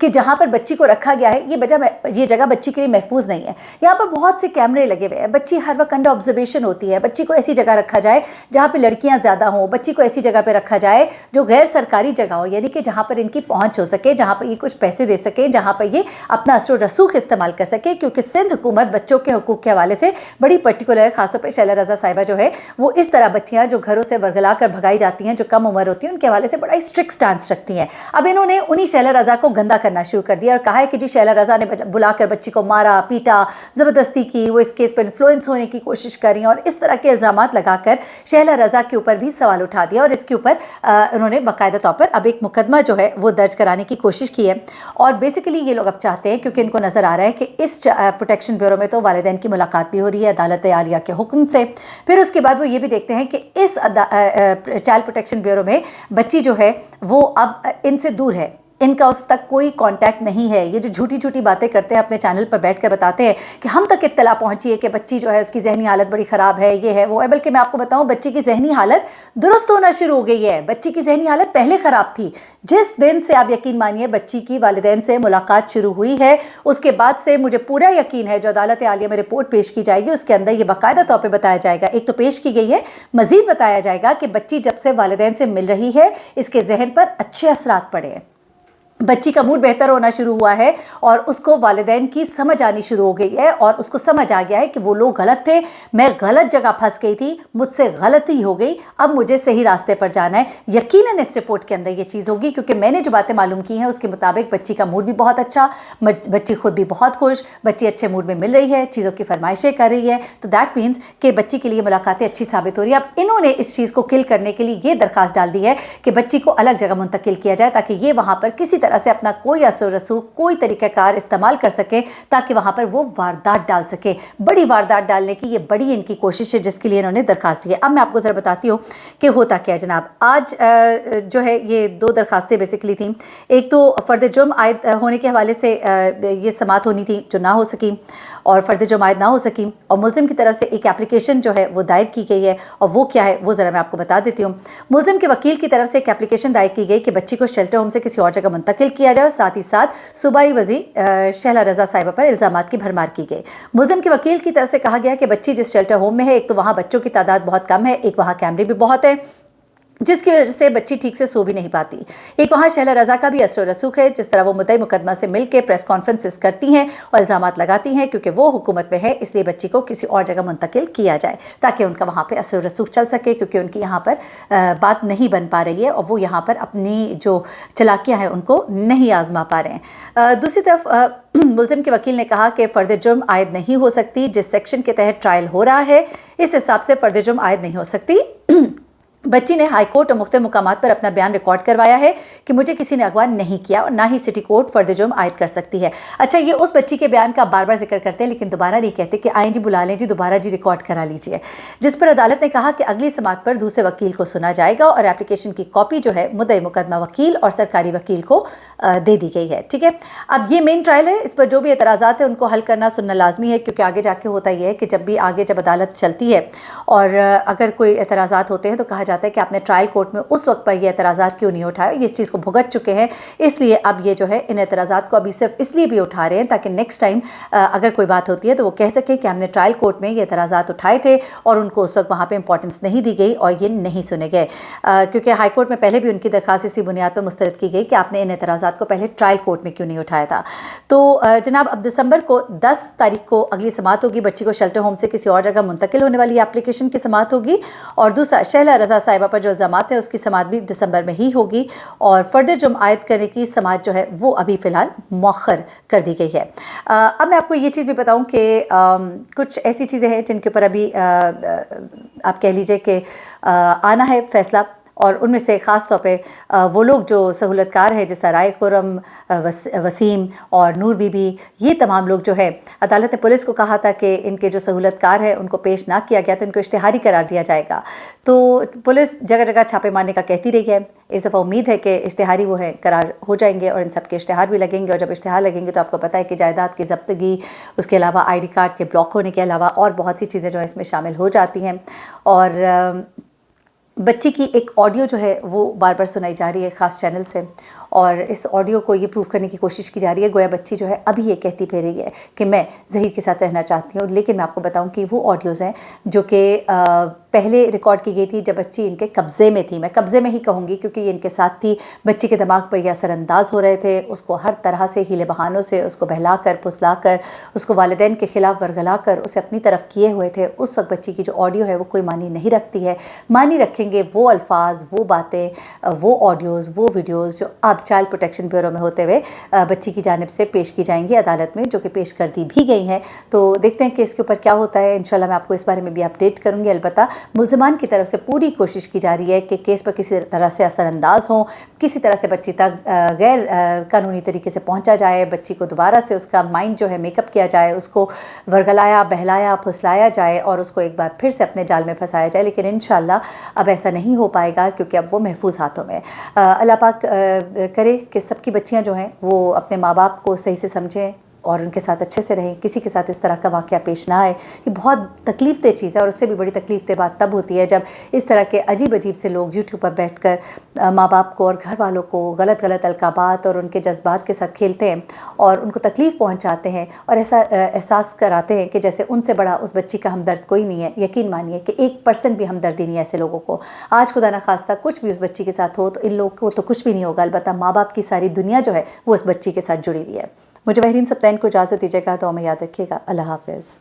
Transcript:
کہ جہاں پر بچی کو رکھا گیا ہے یہ جگہ بچی کے لیے محفوظ نہیں ہے. یہاں پر بہت سے کیمرے لگے ہوئے ہیں. بچی ہر وقت انڈر آبزرویشن ہوتی ہے. بچی کو ایسی جگہ رکھا جائے جہاں پہ لڑکیاں زیادہ ہوں. بچی کو ایسی جگہ پہ رکھا جائے جو غیر سرکاری جگہ ہو, یعنی کہ جہاں پر ان کی پہنچ ہو سکے, جہاں پر یہ کچھ پیسے دے سکیں, جہاں پر یہ اپنا اثر و رسوخ استعمال کر سکے. کیونکہ سندھ حکومت بچوں کے حقوق کے حوالے سے بڑی پرٹیکولر ہے. خاص طور پہ شیلا رضا صاحبہ جو ہے وہ اس طرح بچیاں جو گھروں سے ورگلا کر بھگائی جاتی ہیں, جو کم عمر ہوتی ہیں, ان کے حوالے سے بڑا ہی اسٹرکٹ سٹانس رکھتی ہیں. اب انہوں نے انہی شیلا رضا کو گندا کرنا شروع کر دیا اور کہا ہے کہ جی شیلا رضا نے بلا کر بچی کو مارا, پیٹا, زبردستی کی, وہ اس کیس پر انفلوئنس ہونے کی کوشش کر رہی ہیں, اور اس طرح کے الزامات لگا کر شیلا رضا کے اوپر بھی سوال اٹھا دیا. اور اس کے اوپر انہوں نے باقاعدہ طور پر اب ایک مقدمہ جو ہے وہ درج کرانے کی کوشش کی ہے. اور بیسیکلی یہ لوگ اب چاہتے ہیں, کیونکہ ان کو نظر آ رہا ہے کہ اس پروٹیکشن بیورو میں تو والدین کی ملاقات بھی ہو رہی ہے عدالت عالیہ کے حکم سے, پھر اس کے بعد وہ یہ بھی دیکھتے ہیں کہ اس چائلڈ پروٹیکشن بیورو میں بچی جو ہے وہ اب ان سے دور ہے, ان کا اس تک کوئی کانٹیکٹ نہیں ہے. یہ جو جھوٹی جھوٹی باتیں کرتے ہیں اپنے چینل پر بیٹھ کر بتاتے ہیں کہ ہم تک اطلاع پہنچی ہے کہ بچی جو ہے اس کی ذہنی حالت بڑی خراب ہے, یہ ہے وہ ہے, بلکہ میں آپ کو بتاؤں بچی کی ذہنی حالت درست ہونا شروع ہو گئی ہے. بچی کی ذہنی حالت پہلے خراب تھی. جس دن سے آپ یقین مانیے بچی کی والدین سے ملاقات شروع ہوئی ہے, اس کے بعد سے مجھے پورا یقین ہے جو عدالت عالیہ میں رپورٹ پیش کی جائے گی اس کے اندر یہ باقاعدہ طور پہ بتایا جائے گا. ایک تو پیش کی گئی ہے, مزید بتایا جائے گا کہ بچی جب سے والدین سے مل رہی ہے اس کے ذہن پر اچھے اثرات پڑے ہیں. بچی کا موڈ بہتر ہونا شروع ہوا ہے اور اس کو والدین کی سمجھ آنی شروع ہو گئی ہے, اور اس کو سمجھ آ گیا ہے کہ وہ لوگ غلط تھے, میں غلط جگہ پھنس گئی تھی, مجھ سے غلطی ہو گئی, اب مجھے صحیح راستے پر جانا ہے. یقیناً اس رپورٹ کے اندر یہ چیز ہوگی, کیونکہ میں نے جو باتیں معلوم کی ہیں اس کے مطابق بچی کا موڈ بھی بہت اچھا, بچی خود بھی بہت خوش, بچی اچھے موڈ میں مل رہی ہے, چیزوں کی فرمائشیں کر رہی ہے. تو دیٹ مینس کہ بچی کے لیے ملاقاتیں اچھی ثابت ہو رہی ہے. اب انہوں نے اس چیز کو کل کرنے کے لیے یہ درخواست ڈال دی ہے کہ بچی کو الگ جگہ منتقل کیا جائے تاکہ یہ وہاں پر کسی طرح سے اپنا کوئی اثر و رسوخ, کوئی طریقہ کار استعمال کر سکے تاکہ وہاں پر وہ واردات ڈال سکے. بڑی واردات ڈالنے کی یہ بڑی ان کی کوشش ہے جس کے لیے انہوں نے درخواست دی ہے. اب میں آپ کو ذرا بتاتی ہوں کہ ہوتا کیا ہے جناب. آج جو ہے یہ دو درخواستیں بیسیکلی تھیں. ایک تو فرد جرم عائد ہونے کے حوالے سے یہ سماعت ہونی تھی جو نہ ہو سکی, اور فرد جرم عائد نہ ہو سکی, اور ملزم کی طرف سے ایک اپلیکیشن جو ہے وہ دائر کی گئی ہے. اور وہ کیا ہے وہ ذرا میں آپ کو بتا دیتی ہوں. ملزم کے وکیل کی طرف سے ایک اپلیکیشن دائر کی گئی کہ بچی کو شیلٹر ہوم سے کسی اور جگہ منتقل کیا جائے, اور ساتھ ہی ساتھ صوبائی وزیر شیلا رضا صاحبہ پر الزامات کی بھرمار کی گئی. ملزم کے وکیل کی طرف سے کہا گیا کہ بچی جس شیلٹر ہوم میں ہے, ایک تو وہاں بچوں کی تعداد بہت کم ہے, ایک وہاں کیمرے بھی بہت ہے جس کی وجہ سے بچی ٹھیک سے سو بھی نہیں پاتی, ایک وہاں شیلا رضا کا بھی اثر و رسوخ ہے, جس طرح وہ مدعی مقدمہ سے مل کے پریس کانفرنسز کرتی ہیں اور الزامات لگاتی ہیں کیونکہ وہ حکومت میں ہے, اس لیے بچی کو کسی اور جگہ منتقل کیا جائے تاکہ ان کا وہاں پہ اثر و رسوخ چل سکے, کیونکہ ان کی یہاں پر بات نہیں بن پا رہی ہے اور وہ یہاں پر اپنی جو چلاکیاں ہیں ان کو نہیں آزما پا رہے ہیں. دوسری طرف ملزم کے وکیل نے کہا کہ فرد جرم عائد نہیں ہو سکتی, جس سیکشن کے تحت ٹرائل ہو رہا ہے اس حساب سے فرد جرم عائد نہیں ہو سکتی. بچی نے ہائی کورٹ اور مختلف مقامات پر اپنا بیان ریکارڈ کروایا ہے کہ مجھے کسی نے اغوا نہیں کیا, اور نہ ہی سٹی کورٹ فرد جرم عائد کر سکتی ہے. اچھا, یہ اس بچی کے بیان کا بار بار ذکر کرتے ہیں لیکن دوبارہ نہیں کہتے کہ آئیں جی بلا لیں جی, دوبارہ جی ریکارڈ کرا لیجئے, جس پر عدالت نے کہا کہ اگلی سماعت پر دوسرے وکیل کو سنا جائے گا اور اپلیکیشن کی کاپی جو ہے مدعی مقدمہ وکیل اور سرکاری وکیل کو دے دی گئی ہے. ٹھیک ہے, اب یہ مین ٹرائل ہے, اس پر جو بھی اعتراضات ہیں ان کو حل کرنا سننا لازمی ہے, کیونکہ آگے جا کے ہوتا یہ ہے کہ جب بھی آگے جب عدالت چلتی ہے اور اگر کوئی اعتراضات ہوتے ہیں تو کہا جاتا ہے کہ آپ نے ٹرائل کورٹ میں اس وقت پر یہ اعتراضات کیوں نہیں اٹھائے, یہ اس چیز کو بھگت چکے ہیں, اس لیے اب یہ جو ہے ان اعتراضات کو ابھی صرف اس لیے بھی اٹھا رہے ہیں تاکہ نیکسٹ ٹائم اگر کوئی بات ہوتی ہے تو وہ کہہ سکے کہ ہم نے ٹرائل کورٹ میں یہ اعتراضات اٹھائے تھے اور ان کو اس وقت وہاں پہ امپورٹنس نہیں دی گئی اور یہ نہیں سنے گئے, کیونکہ ہائی کورٹ میں پہلے بھی ان کی درخواست اسی بنیاد پر مسترد کی گئی کہ آپ نے ان اعتراضات کو پہلے ٹرائل کورٹ میں کیوں نہیں اٹھایا تھا. تو جناب اب دسمبر کو 10 تاریخ کو اگلی سماعت ہوگی, بچی کو شیلٹر ہوم سے کسی اور جگہ منتقل ہونے والی اپلیکیشن کی سماعت ہوگی, اور دوسرا شیلا رضا صاحبہ پر جو الزامات ہیں اس کی سماعت بھی دسمبر میں ہی ہوگی, اور فرد جرم عائد کرنے کی سماعت جو ہے وہ ابھی فی الحال مؤخر کر دی گئی ہے. اب میں آپ کو یہ چیز بھی بتاؤں کہ کچھ ایسی چیزیں ہیں جن کے اوپر ابھی آپ کہہ لیجئے کہ آنا ہے فیصلہ, اور ان میں سے خاص طور پہ وہ لوگ جو سہولت کار ہیں جیسا رائے خرم, وسیم اور نور بی بی, یہ تمام لوگ جو ہے عدالت نے پولیس کو کہا تھا کہ ان کے جو سہولت کار ہیں ان کو پیش نہ کیا گیا تو ان کو اشتہاری قرار دیا جائے گا. تو پولیس جگہ جگہ چھاپے مارنے کا کہتی رہی ہے. اس دفعہ امید ہے کہ اشتہاری وہ ہیں قرار ہو جائیں گے اور ان سب کے اشتہار بھی لگیں گے, اور جب اشتہار لگیں گے تو آپ کو پتہ ہے کہ جائیداد کی ضبطگی, اس کے علاوہ آئی ڈی کارڈ کے بلاک ہونے کے علاوہ اور بہت سی چیزیں جو ہیں اس میں شامل ہو جاتی ہیں. اور بچی کی ایک آڈیو جو ہے وہ بار بار سنائی جا رہی ہے خاص چینل سے, اور اس آڈیو کو یہ پروف کرنے کی کوشش کی جا رہی ہے گویا بچی جو ہے ابھی یہ کہتی پھر رہی ہے کہ میں ظہیر کے ساتھ رہنا چاہتی ہوں. لیکن میں آپ کو بتاؤں کہ وہ آڈیوز ہیں جو کہ پہلے ریکارڈ کی گئی تھی جب بچی ان کے قبضے میں تھی. میں قبضے میں ہی کہوں گی کیونکہ یہ ان کے ساتھ تھی. بچی کے دماغ پر یہ اثر انداز ہو رہے تھے، اس کو ہر طرح سے ہیلے بہانوں سے اس کو بہلا کر پھسلا کر اس کو والدین کے خلاف ورگلا کر اسے اپنی طرف کیے ہوئے تھے. اس وقت بچی کی جو آڈیو ہے وہ کوئی معنی نہیں رکھتی ہے. معنی رکھیں گے وہ الفاظ، وہ باتیں، وہ آڈیوز، وہ ویڈیوز جو اب چائلڈ پروٹیکشن بیورو میں ہوتے ہوئے بچی کی جانب سے پیش کی جائیں گی عدالت میں، جو کہ پیش کر دی بھی گئی ہیں. تو دیکھتے ہیں کہ اس کے اوپر کیا ہوتا ہے. انشاءاللہ میں آپ کو اس بارے میں بھی اپڈیٹ کروں گی. البتہ ملزمان کی طرف سے پوری کوشش کی جا رہی ہے کہ کیس پر کسی طرح سے اثر انداز ہوں، کسی طرح سے بچی تک غیر قانونی طریقے سے پہنچا جائے، بچی کو دوبارہ سے اس کا مائنڈ جو ہے میک اپ کیا جائے، اس کو ورگلایا بہلایا پھسلایا جائے اور اس کو ایک بار پھر سے اپنے جال میں پھنسایا جائے. لیکن انشاءاللہ اب ایسا نہیں ہو پائے گا کیونکہ اب وہ محفوظ ہاتھوں میں. اللہ پاک کرے کہ سب کی بچیاں جو ہیں وہ اپنے ماں باپ کو صحیح سے سمجھیں اور ان کے ساتھ اچھے سے رہیں، کسی کے ساتھ اس طرح کا واقعہ پیش نہ آئے. یہ بہت تکلیف دہ چیز ہے اور اس سے بھی بڑی تکلیف دہ بات تب ہوتی ہے جب اس طرح کے عجیب عجیب سے لوگ یوٹیوب پر بیٹھ کر ماں باپ کو اور گھر والوں کو غلط القابات اور ان کے جذبات کے ساتھ کھیلتے ہیں اور ان کو تکلیف پہنچاتے ہیں اور ایسا احساس کراتے ہیں کہ جیسے ان سے بڑا اس بچی کا ہمدرد کوئی نہیں ہے. یقین مانیے کہ 1% بھی ہمدردی نہیں ہے ایسے لوگوں کو. آج خدا نخواستہ کچھ بھی اس بچی کے ساتھ ہو تو ان لوگوں کو تو کچھ بھی نہیں ہوگا، البتہ ماں باپ کی ساری دنیا جو ہے وہ اس بچی کے ساتھ جڑی ہوئی ہے. مجھے ماہرین سبطین کو اجازت دیجیے گا، تو ہمیں یاد رکھیے گا. اللہ حافظ.